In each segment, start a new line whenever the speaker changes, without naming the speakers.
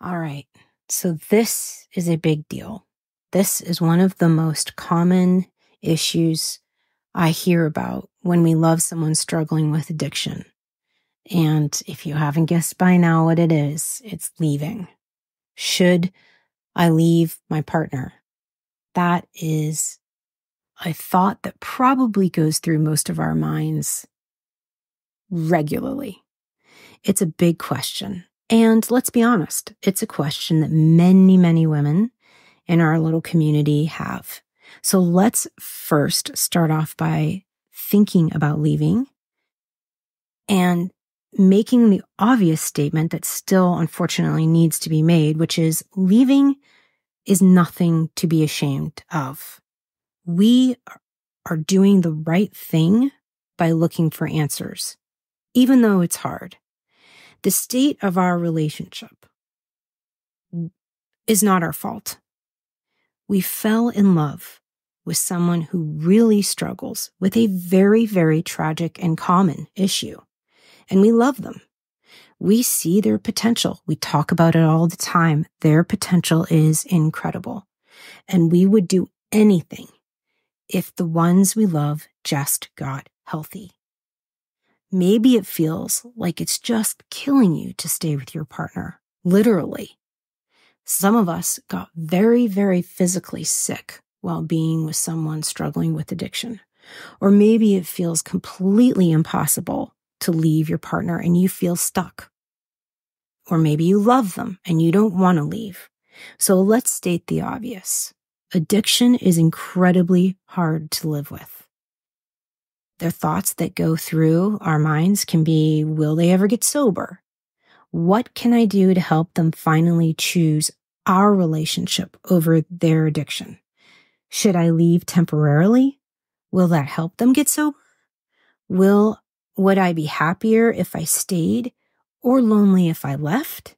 All right. So this is a big deal. This is one of the most common issues I hear about when we love someone struggling with addiction. And if you haven't guessed by now what it is, it's leaving. Should I leave my partner? That is a thought that probably goes through most of our minds regularly. It's a big question. And let's be honest, it's a question that many, many women in our little community have. So let's first start off by thinking about leaving and making the obvious statement that still unfortunately needs to be made, which is leaving is nothing to be ashamed of. We are doing the right thing by looking for answers, even though it's hard. The state of our relationship is not our fault. We fell in love with someone who really struggles with a very, very tragic and common issue, and we love them. We see their potential. We talk about it all the time. Their potential is incredible, and we would do anything if the ones we love just got healthy. Maybe it feels like it's just killing you to stay with your partner, literally. Some of us got very, very physically sick while being with someone struggling with addiction. Or maybe it feels completely impossible to leave your partner and you feel stuck. Or maybe you love them and you don't want to leave. So let's state the obvious. Addiction is incredibly hard to live with. The thoughts that go through our minds can be, will they ever get sober? What can I do to help them finally choose our relationship over their addiction? Should I leave temporarily? Will that help them get sober? Would I be happier if I stayed or lonely if I left?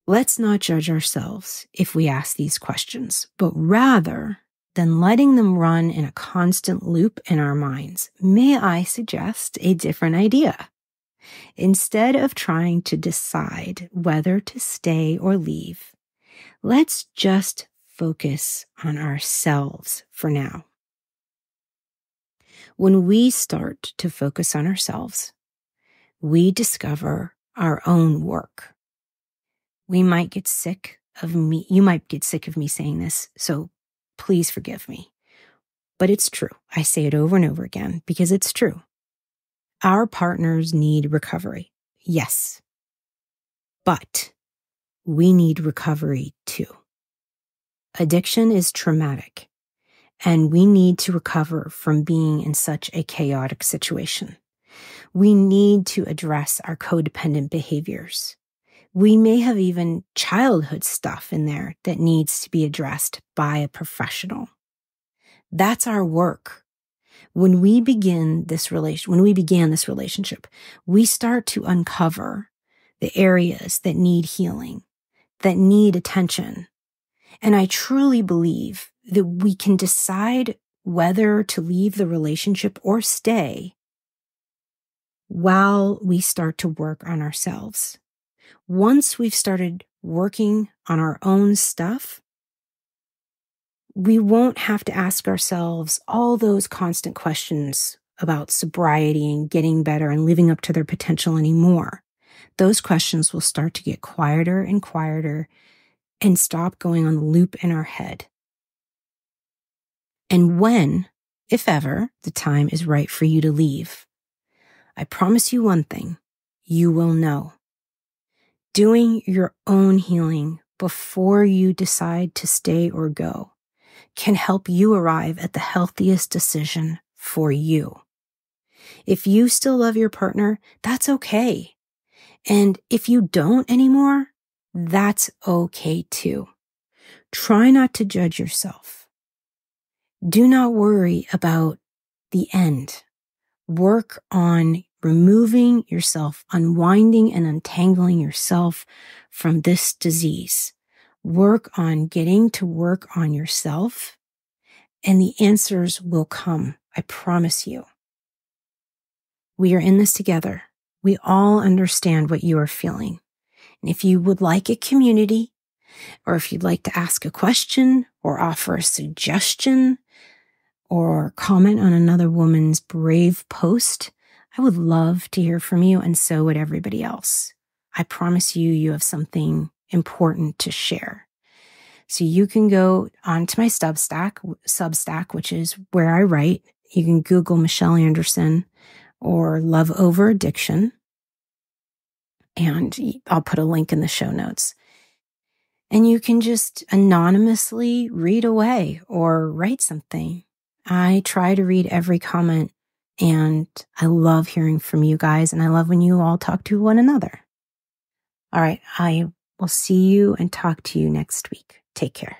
Let's not judge ourselves if we ask these questions, but rather than letting them run in a constant loop in our minds, may I suggest a different idea? Instead of trying to decide whether to stay or leave, let's just focus on ourselves for now. When we start to focus on ourselves, we discover our own work. We might get sick of me. You might get sick of me saying this, so please forgive me. But it's true. I say it over and over again because it's true. Our partners need recovery. Yes. But we need recovery too. Addiction is traumatic, and we need to recover from being in such a chaotic situation. We need to address our codependent behaviors. We may have even childhood stuff in there that needs to be addressed by a professional. That's our work. When we began this relationship, we start to uncover the areas that need healing, that need attention. And I truly believe that we can decide whether to leave the relationship or stay while we start to work on ourselves. Once we've started working on our own stuff, we won't have to ask ourselves all those constant questions about sobriety and getting better and living up to their potential anymore. Those questions will start to get quieter and quieter and stop going on the loop in our head. And when, if ever, the time is right for you to leave, I promise you one thing, you will know. Doing your own healing before you decide to stay or go can help you arrive at the healthiest decision for you. If you still love your partner, that's okay. And if you don't anymore, that's okay too. Try not to judge yourself. Do not worry about the end. Work on removing yourself, unwinding and untangling yourself from this disease. Work on getting to work on yourself, and the answers will come. I promise you. We are in this together. We all understand what you are feeling. If you would like a community, or if you'd like to ask a question or offer a suggestion or comment on another woman's brave post, I would love to hear from you, and so would everybody else. I promise you, you have something important to share. So you can go onto my Substack, which is where I write. You can Google Michelle Anderson or Love Over Addiction, and I'll put a link in the show notes. And you can just anonymously read away or write something. I try to read every comment, and I love hearing from you guys, and I love when you all talk to one another. All right, I will see you and talk to you next week. Take care.